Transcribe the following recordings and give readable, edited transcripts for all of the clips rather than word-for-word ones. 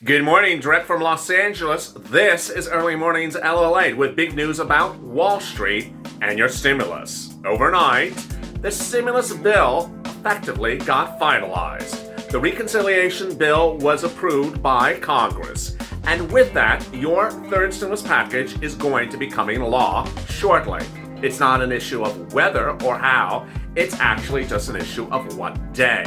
Good morning, direct from Los Angeles. This is Early Mornings LATE with big news about Wall Street and your stimulus. Overnight, the stimulus bill effectively got finalized. The reconciliation bill was approved by Congress. And with that, your third stimulus package is going to be becoming law shortly. It's not an issue of whether or how, it's actually just an issue of what day.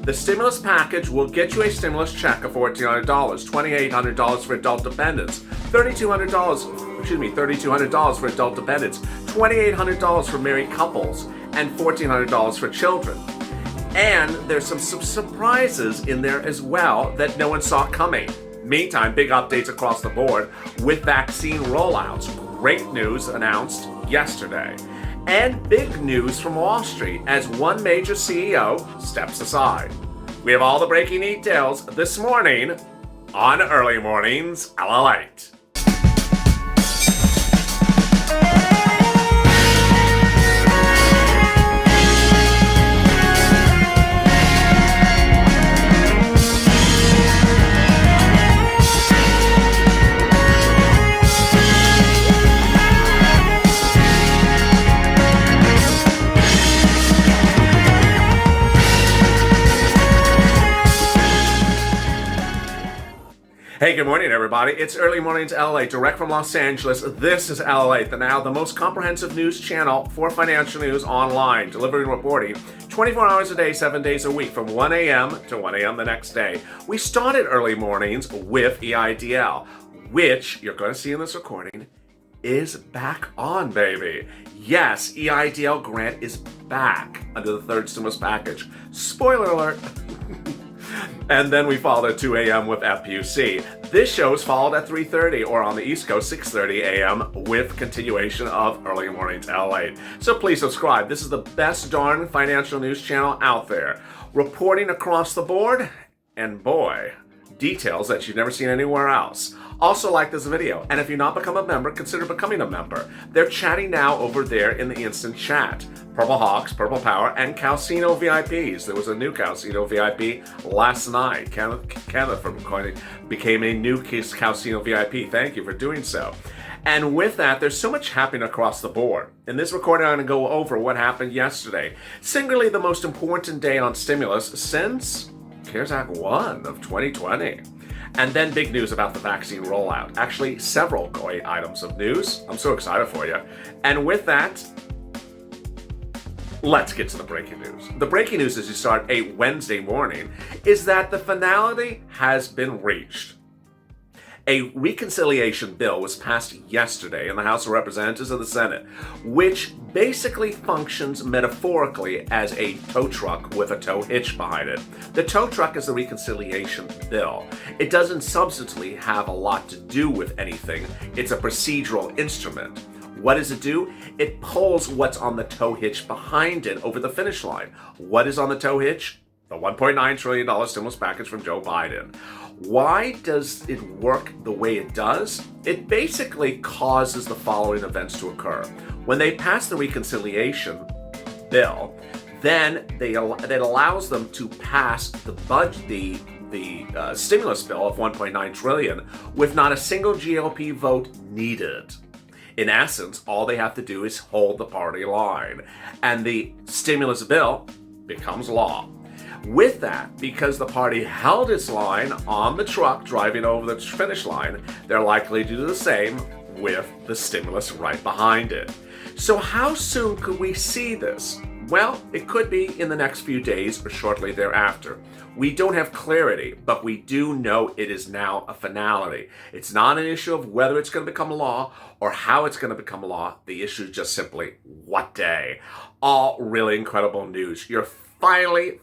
The stimulus package will get you a stimulus check of $1,400, $2,800 for adult dependents, $3,200 for adult dependents, $2,800 for married couples, and $1,400 for children. And there's some surprises in there as well that no one saw coming. Meantime, big updates across the board with vaccine rollouts. Great news announced yesterday. And big news from Wall Street as one major CEO steps aside. We have all the breaking details this morning on Early Mornings LATE. Hey, good morning, everybody. It's Early Mornings LATE, direct from Los Angeles. This is LATE, the most comprehensive news channel for financial news online, delivering and reporting 24 hours a day, 7 days a week, from 1 a.m. to 1 a.m. the next day. We started Early Mornings with EIDL, which you're going to see in this recording is back on, baby. Yes, EIDL grant is back under the third stimulus package. Spoiler alert. And then we followed at 2 a.m. with FPUC. This show is followed at 3:30 or on the East Coast, 6:30 a.m. with continuation of Early Mornings LATE. So please subscribe. This is the best darn financial news channel out there. Reporting across the board, and boy, details that you've never seen anywhere else. Also like this video, and if you've not become a member, consider becoming a member. They're chatting now over there in the instant chat. Purple Hawks, Purple Power, and Calcino VIPs. There was a new Calcino VIP last night. Kenneth from Coining became a new Calcino VIP. Thank you for doing so. And with that, there's so much happening across the board. In this recording, I'm going to go over what happened yesterday. Singularly, the most important day on stimulus since CARES Act 1 of 2020. And then big news about the vaccine rollout. Actually, several great items of news. I'm so excited for you. And with that, let's get to the breaking news. The breaking news as you start a Wednesday morning is that the finality has been reached. A reconciliation bill was passed yesterday in the House of Representatives and the Senate, which basically functions metaphorically as a tow truck with a tow hitch behind it. The tow truck is the reconciliation bill. It doesn't substantially have a lot to do with anything. It's a procedural instrument. What does it do? It pulls what's on the tow hitch behind it over the finish line. What is on the tow hitch? The $1.9 trillion stimulus package from Joe Biden. Why does it work the way it does? It basically causes the following events to occur. When they pass the reconciliation bill, then it allows them to pass the stimulus bill of $1.9 trillion with not a single GOP vote needed. In essence, all they have to do is hold the party line, and the stimulus bill becomes law. With that, because the party held its line on the truck driving over the finish line, they're likely to do the same with the stimulus right behind it. So how soon could we see this? Well, it could be in the next few days or shortly thereafter. We don't have clarity, but we do know it is now a finality. It's not an issue of whether it's going to become law or how it's going to become law. The issue is just simply what day. All really incredible news. You're finally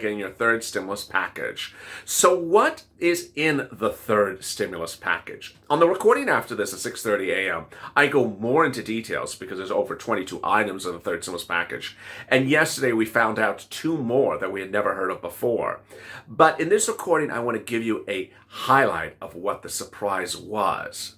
getting your third stimulus package. So what is in the third stimulus package? On the recording after this at 6:30 a.m., I go more into details because there's over 22 items in the third stimulus package. And yesterday we found out 2 more that we had never heard of before. But in this recording, I want to give you a highlight of what the surprise was.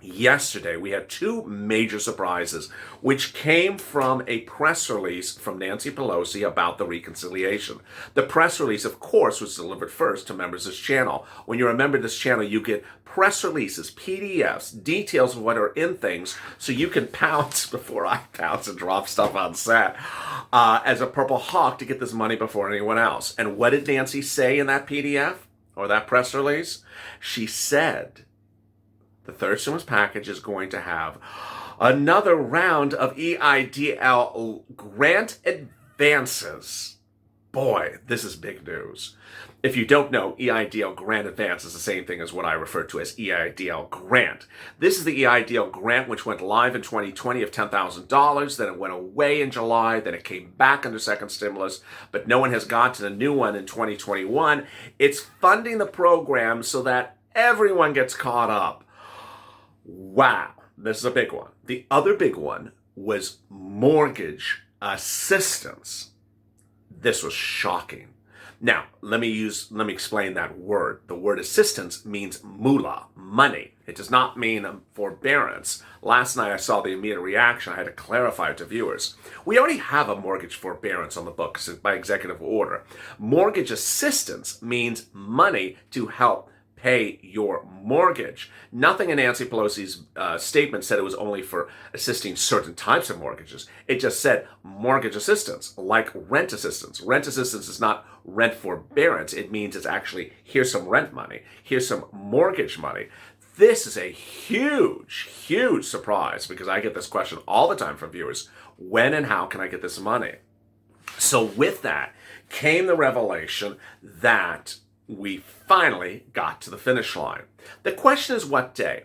Yesterday, we had two major surprises, which came from a press release from Nancy Pelosi about the reconciliation. The press release, of course, was delivered first to members of this channel. When you're a member of this channel, you get press releases, PDFs, details of what are in things, so you can pounce before I pounce and drop stuff on set as a purple hawk to get this money before anyone else. And what did Nancy say in that PDF or that press release? She said the third stimulus package is going to have another round of EIDL grant advances. Boy, this is big news. If you don't know, EIDL grant advance is the same thing as what I refer to as EIDL grant. This is the EIDL grant, which went live in 2020 of $10,000. Then it went away in July. Then it came back under second stimulus, but no one has gotten a new one in 2021. It's funding the program so that everyone gets caught up. Wow, this is a big one. The other big one was mortgage assistance. This was shocking. Now, let me explain that word. The word assistance means moolah, money. It does not mean forbearance. Last night I saw the immediate reaction. I had to clarify it to viewers. We already have a mortgage forbearance on the books by executive order. Mortgage assistance means money to help pay your mortgage. Nothing in Nancy Pelosi's statement said it was only for assisting certain types of mortgages. It just said mortgage assistance, like rent assistance. Rent assistance is not rent forbearance. It means it's actually, here's some rent money, here's some mortgage money. This is a huge, huge surprise because I get this question all the time from viewers. When and how can I get this money? So with that came the revelation that we finally got to the finish line. The question is what day?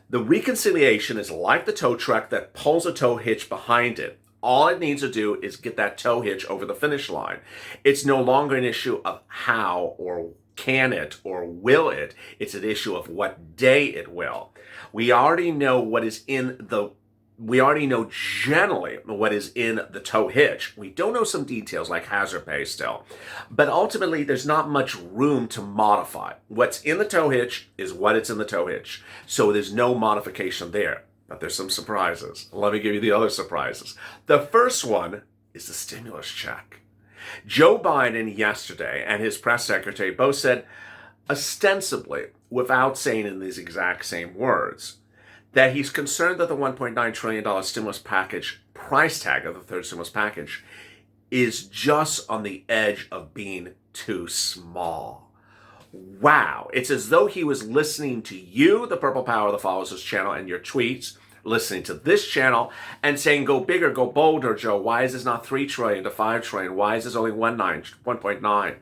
The reconciliation is like the tow truck that pulls a tow hitch behind it. All it needs to do is get that tow hitch over the finish line. It's no longer an issue of how or can it or will it. It's an issue of what day it will. We already know generally what is in the tow hitch. We don't know some details like hazard pay still. But ultimately, there's not much room to modify. What's in the tow hitch is what it's in the tow hitch. So there's no modification there. But there's some surprises. Let me give you the other surprises. The first one is the stimulus check. Joe Biden yesterday and his press secretary both said, ostensibly, without saying in these exact same words, that he's concerned that the $1.9 trillion stimulus package price tag of the third stimulus package is just on the edge of being too small. Wow. It's as though he was listening to you, the Purple Power that follows this channel, and your tweets, listening to this channel, and saying, go bigger, go bolder, Joe. Why is this not $3 trillion to $5 trillion? Why is this only 1.9?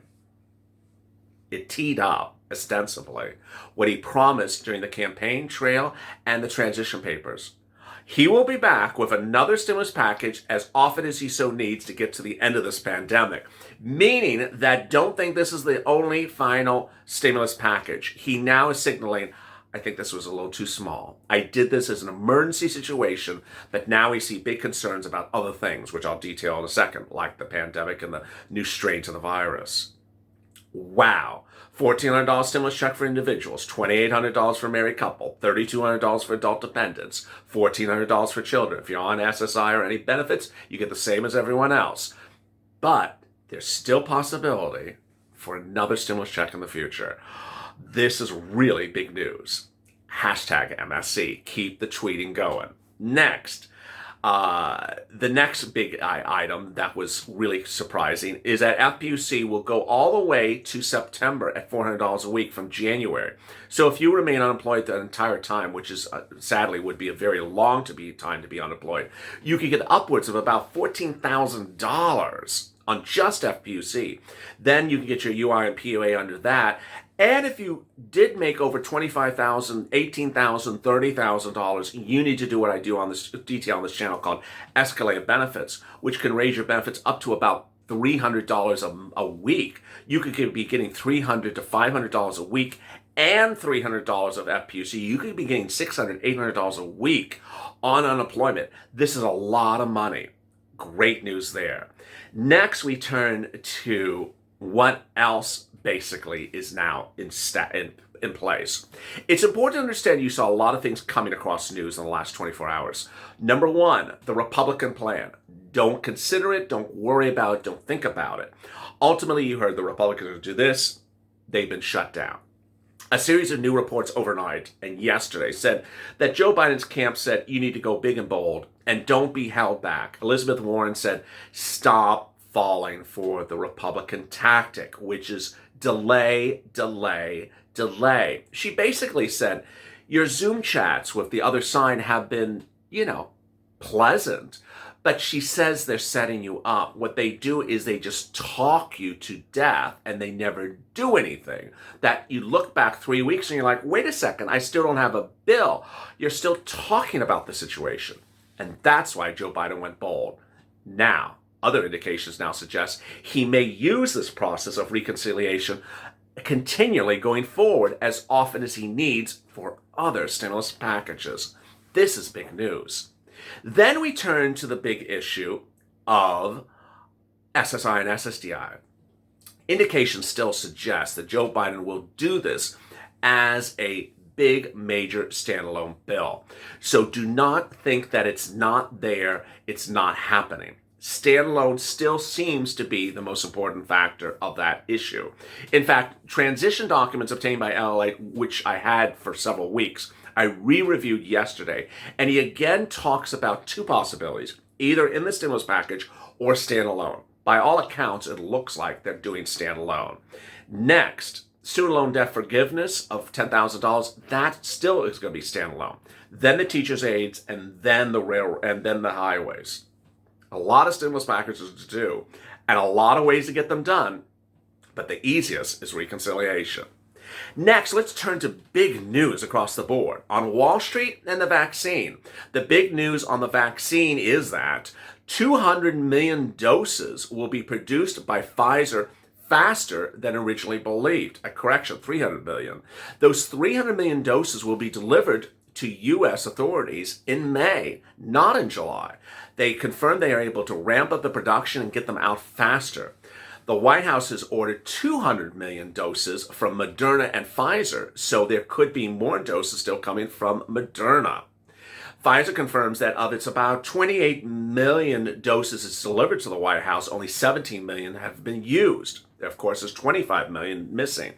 It teed up, ostensibly, what he promised during the campaign trail and the transition papers. He will be back with another stimulus package as often as he so needs to get to the end of this pandemic. Meaning that don't think this is the only final stimulus package. He now is signaling, I think this was a little too small. I did this as an emergency situation, but now we see big concerns about other things, which I'll detail in a second, like the pandemic and the new strains of the virus. Wow. $1,400 stimulus check for individuals, $2,800 for married couple, $3,200 for adult dependents, $1,400 for children. If you're on SSI or any benefits, you get the same as everyone else. But there's still possibility for another stimulus check in the future. This is really big news. Hashtag MSC. Keep the tweeting going. Next. The next big item that was really surprising is that FPUC will go all the way to September at $400 a week from January. So if you remain unemployed the entire time, which is sadly would be a very long time to be unemployed, you could get upwards of about $14,000 on just FPUC. Then you can get your UI and PUA under that. And if you did make over $25,000, $18,000, $30,000, you need to do what I do on this detail on this channel called escalated benefits, which can raise your benefits up to about $300 a week. You could be getting $300 to $500 a week and $300 of FPUC. You could be getting $600, $800 a week on unemployment. This is a lot of money. Great news there. Next, we turn to what else basically is now in place. It's important to understand you saw a lot of things coming across the news in the last 24 hours. Number one, the Republican plan. Don't consider it, don't worry about it, don't think about it. Ultimately, you heard the Republicans do this, they've been shut down. A series of new reports overnight and yesterday said that Joe Biden's camp said you need to go big and bold and don't be held back. Elizabeth Warren said stop falling for the Republican tactic, which is delay, delay, delay. She basically said your Zoom chats with the other side have been, pleasant. But she says they're setting you up. What they do is they just talk you to death and they never do anything. That you look back 3 weeks and you're like, wait a second, I still don't have a bill. You're still talking about the situation. And that's why Joe Biden went bold. Now, other indications now suggest he may use this process of reconciliation continually going forward as often as he needs for other stimulus packages. This is big news. Then we turn to the big issue of SSI and SSDI. Indications still suggest that Joe Biden will do this as a big, major standalone bill. So do not think that it's not there, it's not happening. Standalone still seems to be the most important factor of that issue. In fact, transition documents obtained by LLA, which I had for several weeks, I re-reviewed yesterday, and he again talks about two possibilities, either in the stimulus package or standalone. By all accounts, it looks like they're doing standalone. Next, student loan debt forgiveness of $10,000, that still is going to be standalone. Then the teachers' aides, and then the railroad, and then the highways. A lot of stimulus packages to do, and a lot of ways to get them done, but the easiest is reconciliation. Next, let's turn to big news across the board on Wall Street and the vaccine. The big news on the vaccine is that 200 million doses will be produced by Pfizer faster than originally believed. A correction, 300 million. Those 300 million doses will be delivered to U.S. authorities in May, not in July. They confirmed they are able to ramp up the production and get them out faster. The White House has ordered 200 million doses from Moderna and Pfizer, so there could be more doses still coming from Moderna. Pfizer confirms that of its about 28 million doses it's delivered to the White House, only 17 million have been used. There, of course, is 25 million missing.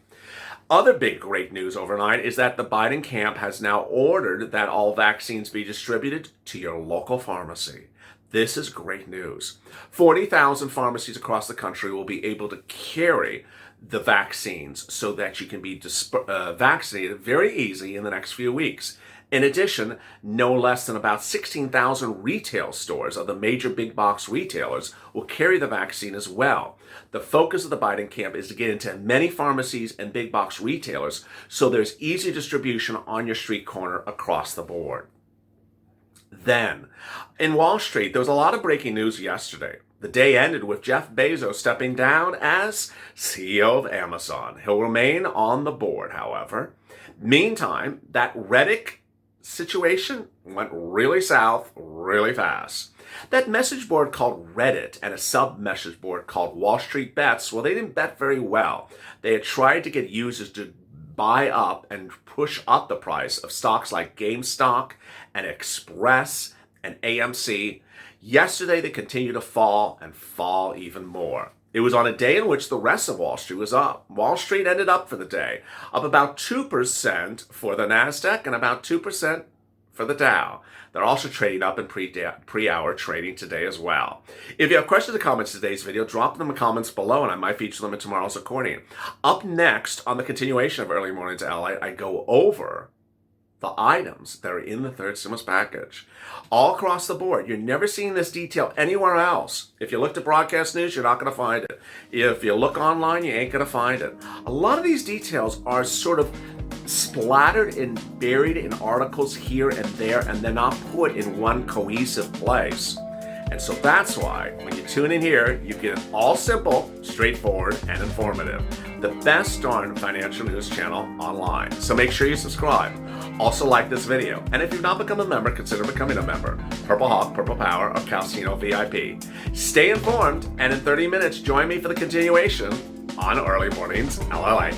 Other big great news overnight is that the Biden camp has now ordered that all vaccines be distributed to your local pharmacy. This is great news. 40,000 pharmacies across the country will be able to carry the vaccines so that you can be vaccinated very easy in the next few weeks. In addition, no less than about 16,000 retail stores of the major big box retailers will carry the vaccine as well. The focus of the Biden camp is to get into many pharmacies and big box retailers so there's easy distribution on your street corner across the board. Then, in Wall Street, there was a lot of breaking news yesterday. The day ended with Jeff Bezos stepping down as CEO of Amazon. He'll remain on the board, however. Meantime, that Reddit situation went really south really fast. That message board called Reddit and a sub-message board called Wall Street Bets, well, they didn't bet very well. They had tried to get users to buy up and push up the price of stocks like GameStop and Express and AMC. Yesterday, they continued to fall and fall even more. It was on a day in which the rest of Wall Street was up. Wall Street ended up for the day, up about 2% for the NASDAQ and about 2% for the Dow. They're also trading up in pre-hour trading today as well. If you have questions or comments in today's video, drop them in the comments below and I might feature them in tomorrow's recording. Up next, on the continuation of Early Mornings LA, I go over the items that are in the third stimulus package. All across the board. You're never seeing this detail anywhere else. If you look to broadcast news, you're not going to find it. If you look online, you ain't going to find it. A lot of these details are sort of splattered and buried in articles here and there, and they're not put in one cohesive place. And so that's why when you tune in here, you get it all simple, straightforward, and informative. The best darn financial news channel online. So make sure you subscribe. Also like this video. And if you've not become a member, consider becoming a member. Purple Hawk, Purple Power, or Calcino VIP. Stay informed, and in 30 minutes, join me for the continuation on Early Mornings LA.